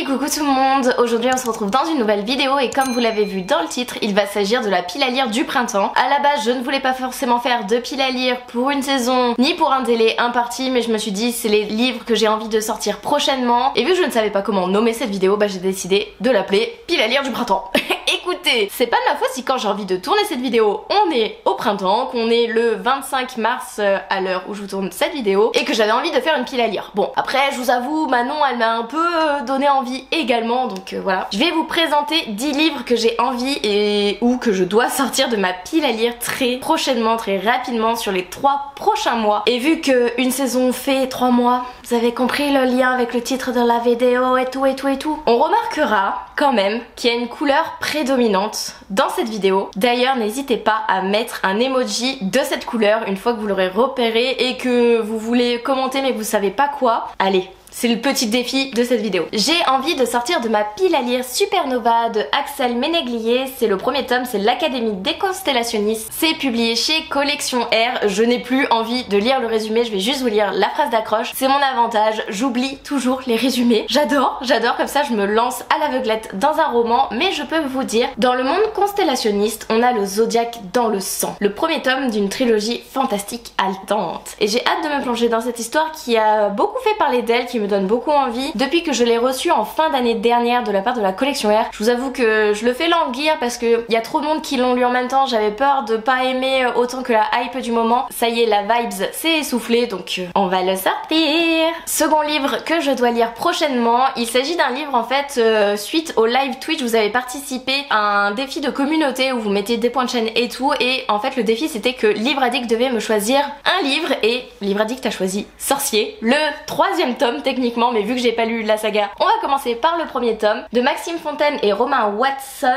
coucou tout le monde, aujourd'hui on se retrouve dans une nouvelle vidéo et comme vous l'avez vu dans le titre, il va s'agir de la pile à lire du printemps. À la base je ne voulais pas forcément faire de pile à lire pour une saison ni pour un délai imparti, mais je me suis dit c'est les livres que j'ai envie de sortir prochainement et vu que je ne savais pas comment nommer cette vidéo, bah j'ai décidé de l'appeler pile à lire du printemps. Écoutez, c'est pas de ma faute si quand j'ai envie de tourner cette vidéo on est au printemps, qu'on est le 25 mars à l'heure où je vous tourne cette vidéo et que j'avais envie de faire une pile à lire. Bon après je vous avoue, Manon elle m'a un peu donné envie également, donc voilà. Je vais vous présenter 10 livres que j'ai envie et ou que je dois sortir de ma pile à lire très prochainement, très rapidement sur les 3 prochains mois. Et vu que une saison fait 3 mois, vous avez compris le lien avec le titre de la vidéo et tout. On remarquera quand même qu'il y a une couleur prédominante dans cette vidéo. D'ailleurs n'hésitez pas à mettre un emoji de cette couleur une fois que vous l'aurez repéré et que vous voulez commenter mais que vous savez pas quoi. Allez, c'est le petit défi de cette vidéo. J'ai envie de sortir de ma pile à lire Supernova de Axel Ménéglier. C'est le premier tome, c'est l'Académie des constellationnistes. C'est publié chez Collection R. Je n'ai plus envie de lire le résumé, je vais juste vous lire la phrase d'accroche. C'est mon avantage, j'oublie toujours les résumés. J'adore, comme ça je me lance à l'aveuglette dans un roman. Mais je peux vous dire, dans le monde constellationniste, on a le zodiaque dans le sang. Le premier tome d'une trilogie fantastique haletante. Et j'ai hâte de me plonger dans cette histoire qui a beaucoup fait parler d'elle, qui me donne beaucoup envie. Depuis que je l'ai reçu en fin d'année dernière de la part de la Collection R, je vous avoue que je le fais languir parce que il y a trop de monde qui l'ont lu en même temps, j'avais peur de pas aimer autant que la hype du moment. Ça y est, la vibes s'est essoufflée, donc on va le sortir. Second livre que je dois lire prochainement, il s'agit d'un livre en fait suite au live Twitch, vous avez participé à un défi de communauté où vous mettez des points de chaîne et tout, et en fait le défi c'était que Livre Addict devait me choisir un livre et Livre Addict a choisi Sorcier, le 3e tome techniquement, mais vu que j'ai pas lu la saga, on va commencer par le premier tome de Maxime Fontaine et Romain Watson.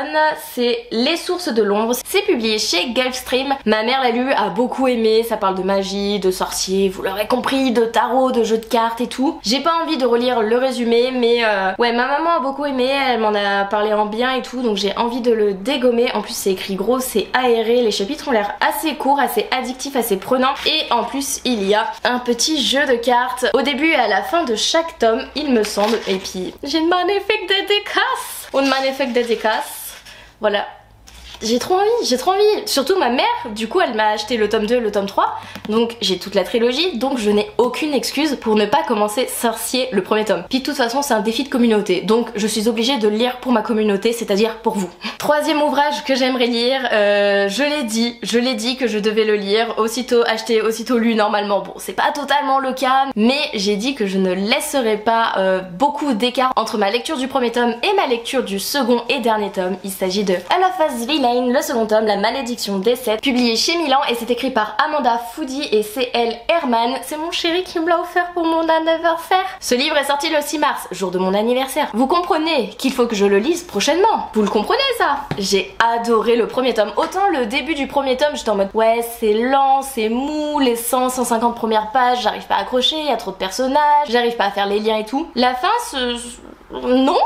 C'est Les sources de l'ombre, c'est publié chez Gulfstream. Ma mère l'a lu, a beaucoup aimé, ça parle de magie, de sorciers, vous l'aurez compris, de tarot, de jeux de cartes et tout. J'ai pas envie de relire le résumé, mais ouais, ma maman a beaucoup aimé, elle m'en a parlé en bien et tout, donc j'ai envie de le dégommer. En plus c'est écrit gros, c'est aéré, les chapitres ont l'air assez courts, assez addictifs, assez prenants, et en plus il y a un petit jeu de cartes au début et à la fin de chaque tome, il me semble. Et puis j'ai une magnifique dédicace, voilà. J'ai trop envie, surtout ma mère, du coup elle m'a acheté le tome 2 et le tome 3, donc j'ai toute la trilogie, donc je n'ai aucune excuse pour ne pas commencer Sorcier le premier tome. Puis de toute façon c'est un défi de communauté, donc je suis obligée de le lire pour ma communauté, c'est-à-dire pour vous. Troisième ouvrage que j'aimerais lire, je l'ai dit que je devais le lire, aussitôt acheté, aussitôt lu normalement. Bon, c'est pas totalement le cas, mais j'ai dit que je ne laisserai pas beaucoup d'écart entre ma lecture du premier tome et ma lecture du second et dernier tome. Il s'agit de Elipha's Villain, le second tome, La malédiction des 7, publié chez Milan, et c'est écrit par Amanda Foody et C.L. Herman. C'est mon chéri qui me l'a offert pour mon anniversaire. Ce livre est sorti le 6 mars, jour de mon anniversaire. Vous comprenez qu'il faut que je le lise prochainement. Vous le comprenez ça? J'ai adoré le premier tome. Autant le début du premier tome, j'étais en mode ouais c'est lent, c'est mou, les 100-150 premières pages, j'arrive pas à accrocher, il y a trop de personnages, j'arrive pas à faire les liens et tout. La fin non,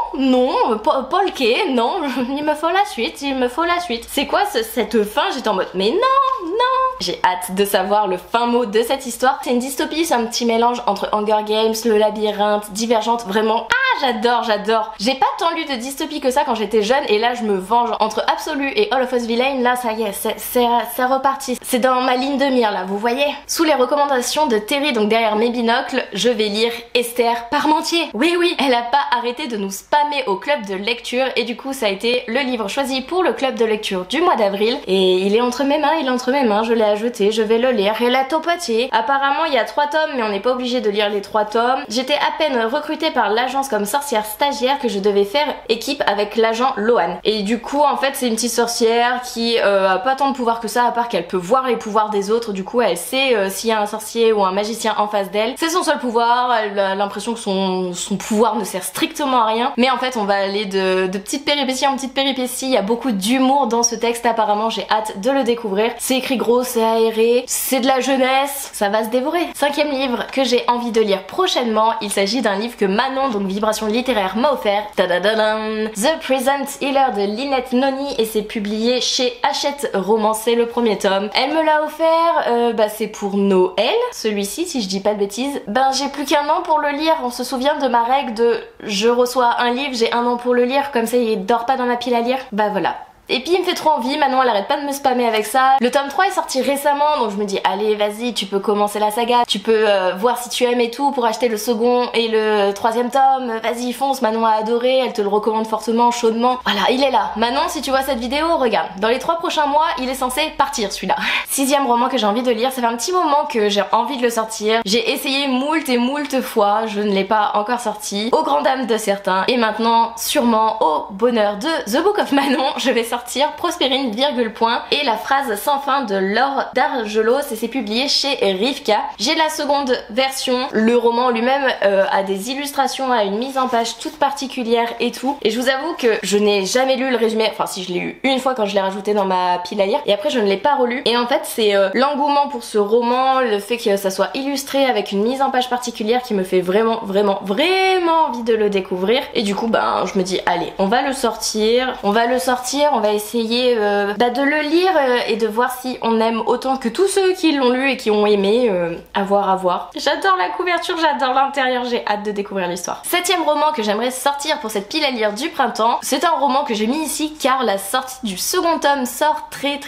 Paul Kay, non, il me faut la suite. C'est quoi cette fin? J'étais en mode mais non. J'ai hâte de savoir le fin mot de cette histoire. C'est une dystopie, c'est un petit mélange entre Hunger Games, Le Labyrinthe, Divergente, vraiment. Ah j'adore. J'ai pas tant lu de dystopie que ça quand j'étais jeune, et là je me venge entre Absolu et Elipha's Villain. Là ça y est, c'est reparti. C'est dans ma ligne de mire là, vous voyez. Sous les recommandations de Terry, donc derrière mes binocles, je vais lire Esther Parmentier. Oui, elle a pas arrêté de nous spammer au club de lecture, et du coup ça a été le livre choisi pour le club de lecture du mois d'avril, et il est entre mes mains, je l'ai ajouté, je vais le lire. Et la topatier, apparemment il y a 3 tomes mais on n'est pas obligé de lire les 3 tomes. J'étais à peine recrutée par l'agence comme sorcière stagiaire que je devais faire équipe avec l'agent Lohan, et du coup en fait c'est une petite sorcière qui a pas tant de pouvoir que ça, à part qu'elle peut voir les pouvoirs des autres. Du coup elle sait s'il y a un sorcier ou un magicien en face d'elle, c'est son seul pouvoir. Elle a l'impression que son pouvoir ne sert strictement à rien, mais en fait on va aller de petite péripétie en petite péripétie. Il y a beaucoup d'humour dans ce texte, apparemment j'ai hâte de le découvrir. C'est écrit gros, c'est aéré, c'est de la jeunesse, ça va se dévorer. 5e livre que j'ai envie de lire prochainement, il s'agit d'un livre que Manon, donc Vibration Inspiration littéraire m'a offert tadadadam, The Present Healer de Lynette Noni et c'est publié chez Hachette Romance, c'est le premier tome. Elle me l'a offert, c'est pour Noël, celui-ci si je dis pas de bêtises. Ben j'ai plus qu'un an pour le lire, on se souvient de ma règle de je reçois un livre, j'ai un an pour le lire, comme ça il dort pas dans ma pile à lire. Bah voilà. Et puis il me fait trop envie, Manon elle arrête pas de me spammer avec ça. Le tome 3 est sorti récemment donc je me dis allez vas-y tu peux commencer la saga, tu peux voir si tu aimes et tout pour acheter le second et le troisième tome, vas-y fonce, Manon a adoré, elle te le recommande fortement, chaudement. Voilà il est là. Manon si tu vois cette vidéo regarde, dans les 3 prochains mois il est censé partir celui-là. 6e roman que j'ai envie de lire, ça fait un petit moment que j'ai envie de le sortir. J'ai essayé moult et moult fois, je ne l'ai pas encore sorti, aux grandes dames de certains et maintenant sûrement au bonheur de The Book of Manon je vais sortir Prospérine, virgule point et la phrase sans fin de Laure d'Argelos et c'est publié chez Rivka. J'ai la seconde version, le roman lui-même a des illustrations, a une mise en page toute particulière et tout et je vous avoue que je n'ai jamais lu le résumé, enfin si je l'ai eu une fois quand je l'ai rajouté dans ma pile à lire et après je ne l'ai pas relu et en fait c'est l'engouement pour ce roman, le fait que ça soit illustré avec une mise en page particulière qui me fait vraiment envie de le découvrir et du coup ben je me dis allez on va le sortir, on va essayer de le lire et de voir si on aime autant que tous ceux qui l'ont lu et qui ont aimé, à voir. J'adore la couverture, j'adore l'intérieur, j'ai hâte de découvrir l'histoire. 7e roman que j'aimerais sortir pour cette pile à lire du printemps, c'est un roman que j'ai mis ici car la sortie du second tome sort très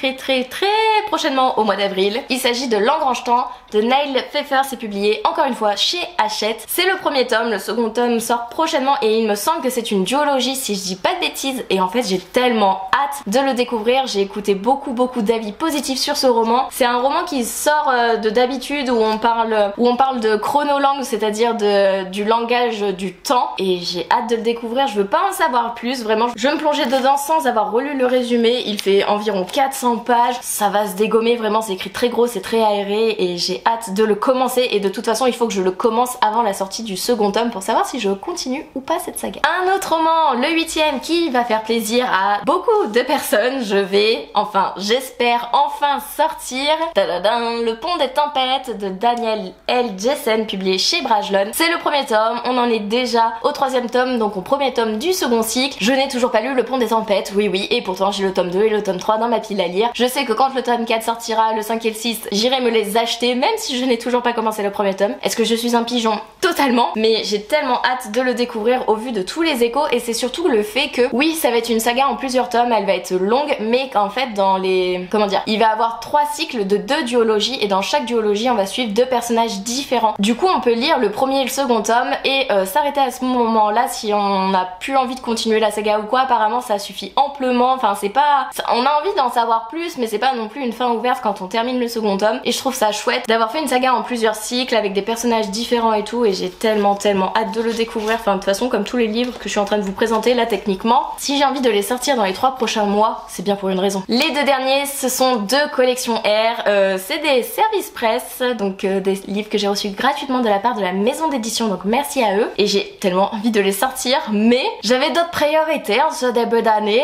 prochainement au mois d'avril. Il s'agit de L'Engrange-Temps de Neil Pfeffer, c'est publié encore une fois chez Hachette. C'est le premier tome, le second tome sort prochainement et il me semble que c'est une duologie si je dis pas de bêtises et en fait j'ai tellement hâte de le découvrir. J'ai écouté beaucoup d'avis positifs sur ce roman. C'est un roman qui sort de d'habitude où on parle de chronolangue, c'est-à-dire du langage du temps et j'ai hâte de le découvrir. Je veux pas en savoir plus, vraiment je vais me plonger dedans sans avoir relu le résumé. Il fait environ 400 pages, ça va se dégommer, vraiment c'est écrit très gros, c'est très aéré et j'ai hâte de le commencer et de toute façon il faut que je le commence avant la sortie du second tome pour savoir si je continue ou pas cette saga. Un autre roman, le 8e, qui va faire plaisir à beaucoup de personnes, je vais, j'espère enfin sortir Le Pont des Tempêtes de Daniel L. Jessen, publié chez Brajlon. C'est le premier tome, on en est déjà au 3e tome, donc au premier tome du second cycle. Je n'ai toujours pas lu Le Pont des Tempêtes, oui, et pourtant j'ai le tome 2 et le tome 3 dans ma pile à lire. Je sais que quand le tome 4 sortira, le 5 et le 6, j'irai me les acheter, même si je n'ai toujours pas commencé le premier tome. Est-ce que je suis un pigeon? Totalement, mais j'ai tellement hâte de le découvrir au vu de tous les échos et c'est surtout le fait que, oui, ça va être une saga en plusieurs tomes, elle va être longue, mais qu'en fait dans les... il va avoir 3 cycles de 2 duologies et dans chaque duologie on va suivre 2 personnages différents. Du coup on peut lire le premier et le second tome et s'arrêter à ce moment-là si on n'a plus envie de continuer la saga ou quoi. Apparemment ça suffit amplement, c'est pas... On a envie d'en savoir plus mais c'est pas non plus une fin ouverte quand on termine le second tome et je trouve ça chouette d'avoir fait une saga en plusieurs cycles avec des personnages différents et tout et j'ai tellement hâte de le découvrir. De toute façon comme tous les livres que je suis en train de vous présenter là techniquement, si j'ai envie de les sortir dans les 3 prochains mois, c'est bien pour une raison. Les 2 derniers, ce sont 2 collections R, c'est des services presse, donc des livres que j'ai reçus gratuitement de la part de la maison d'édition, donc merci à eux. Et j'ai tellement envie de les sortir, mais j'avais d'autres priorités en ce début d'année,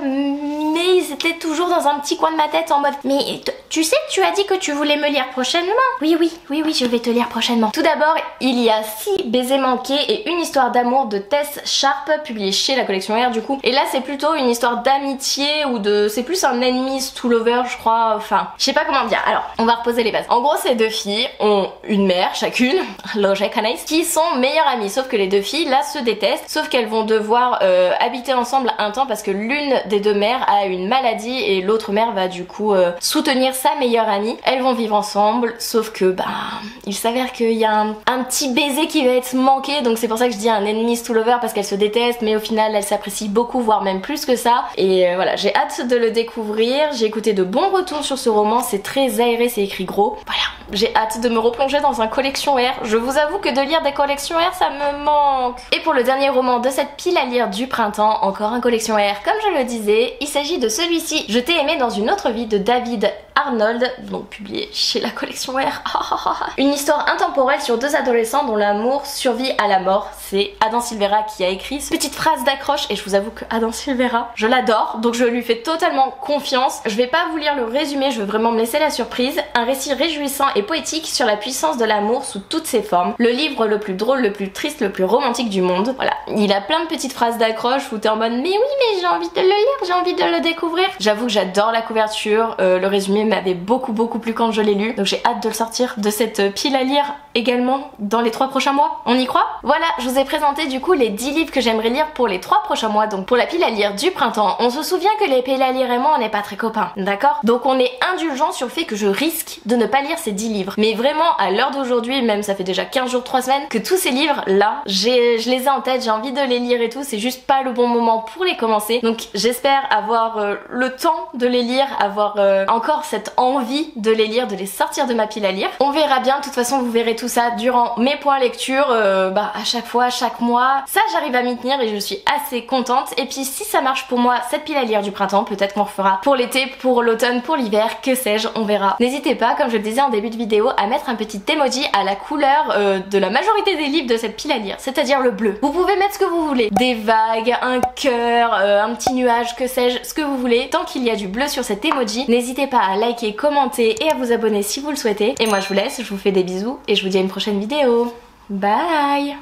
mais ils étaient toujours dans un petit coin de ma tête en mode mais tu sais que tu as dit que tu voulais me lire prochainement? Oui, je vais te lire prochainement. Tout d'abord, il y a 6 baisers manqués et une histoire d'amour de Tess Sharp, publiée chez la collection R du coup. Et là c'est plutôt une histoire d'amitié ou de... c'est plus un enemies to lover je crois, je sais pas comment dire. Alors, on va reposer les bases. En gros ces 2 filles ont une mère chacune, logique Anaïs, qui sont meilleures amies, sauf que les 2 filles là se détestent, sauf qu'elles vont devoir habiter ensemble un temps parce que l'une des 2 mères a une maladie et l'autre mère va du coup soutenir sa meilleure amie. Elles vont vivre ensemble, sauf que il s'avère qu'il y a un petit baiser qui va être manqué, donc c'est pour ça que je dis un enemies to lover parce qu'elles se détestent, mais au final elles s'apprécient beaucoup, voire même plus que ça. Et voilà, j'ai hâte de le découvrir. J'ai écouté de bons retours sur ce roman, c'est très aéré, c'est écrit gros. Voilà, j'ai hâte de me replonger dans un collection R. Je vous avoue que de lire des collections R, ça me manque. Et pour le dernier roman de cette pile à lire du printemps, encore un collection R, comme je le disais, il s'agit de celui-ci, Je t'ai aimé dans une autre vie de David Arnold, donc publié chez la collection R. Une histoire intemporelle sur deux adolescents dont l'amour survit à la mort. C'est Adam Silvera qui a écrit cette petite phrase d'accroche et je vous avoue que Adam Silvera, je l'adore, donc je lui fais totalement confiance. Je vais pas vous lire le résumé, je veux vraiment me laisser la surprise. Un récit réjouissant et poétique sur la puissance de l'amour sous toutes ses formes. Le livre le plus drôle, le plus triste, le plus romantique du monde. Voilà, il a plein de petites phrases d'accroche où t'es en mode mais oui mais j'ai envie de le lire, j'ai envie de le découvrir. J'avoue que j'adore la couverture, le résumé m'avait beaucoup plu quand je l'ai lu, donc j'ai hâte de le sortir de cette pile à lire également dans les 3 prochains mois. On y croit? Voilà, je vous ai présenté du coup les 10 livres que j'aimerais lire pour les 3 prochains mois, donc pour la pile à lire du printemps. On se souvient que les piles à lire et moi on n'est pas très copains, d'accord? Donc on est indulgent sur le fait que je risque de ne pas lire ces 10 livres. Mais vraiment à l'heure d'aujourd'hui, même ça fait déjà 15 jours, 3 semaines, que tous ces livres là, je les ai en tête, j'ai envie de les lire et tout, c'est juste pas le bon moment pour les commencer. Donc j'espère avoir le temps de les lire, avoir encore cette envie de les lire, de les sortir de ma pile à lire. On verra bien, de toute façon vous verrez tout ça durant mes points lecture, à chaque fois, chaque mois. Ça j'arrive à m'y tenir et je suis assez contente. Et puis si ça marche pour moi, cette pile à lire du printemps, peut-être qu'on refera pour l'été, pour l'automne, pour l'hiver, que sais-je, on verra. N'hésitez pas, comme je le disais en début de vidéo, à mettre un petit emoji à la couleur de la majorité des livres de cette pile à lire, c'est-à-dire le bleu. Vous pouvez mettre ce que vous voulez, des vagues, un cœur, un petit nuage, que sais-je, ce que vous voulez, tant qu'il y a du bleu sur cet emoji. N'hésitez pas à liker, commenter et à vous abonner si vous le souhaitez. Et moi je vous laisse, je vous fais des bisous et je vous dis à une prochaine vidéo. Bye!